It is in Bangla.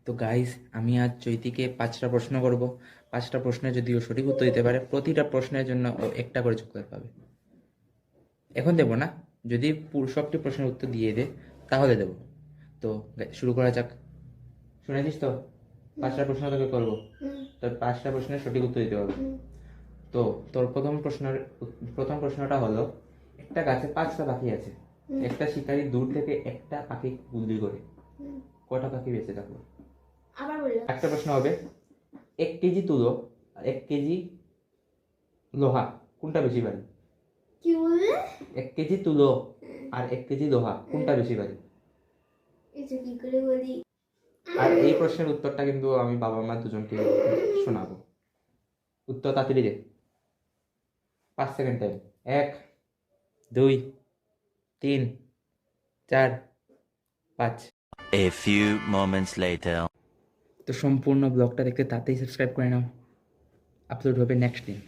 তো গাইস, আমি আজ চৈতিকে 5টা প্রশ্ন করব। 5টা প্রশ্নের যদি ও সঠিক উত্তর দিতে পারে, প্রতিটা প্রশ্নের জন্য ও একটা করে চকলেট পাবে। এখন দেবো না, যদি সবটি প্রশ্নের উত্তর দিয়ে দে তাহলে দেবো। তো শুরু করা যাক। শুনেছিস তো? 5টা প্রশ্ন তোকে করবো, তোর 5টা প্রশ্নের সঠিক উত্তর দিতে হবে। তো তোর প্রথম প্রশ্নটা হলো, একটা গাছে 5টা পাখি আছে, একটা শিকারী দূর থেকে একটা পাখি গুলি করে, কটা পাখি বেঁচে থাকলো? একটা প্রশ্ন হবে, 1 কেজি তুলো আর 1 কেজি লোহা কোনটা বেশি ভারী? কি বললে? 1 কেজি তুলো আর 1 কেজি লোহা কোনটা বেশি ভারী? এটা কি করে বলি? আর এই প্রশ্নের উত্তরটা কিন্তু আমি বাবা মা দুজনকে শোনাবো। উত্তর তাড়াতাড়ি দে, 5 second time. 1, 2, 3, 4, 5। A few moments later. তো সম্পূর্ণ ব্লগটা দেখতে তাড়াতাড়ি সাবস্ক্রাইব করে নাও, আপলোড হবে নেক্সট দিন।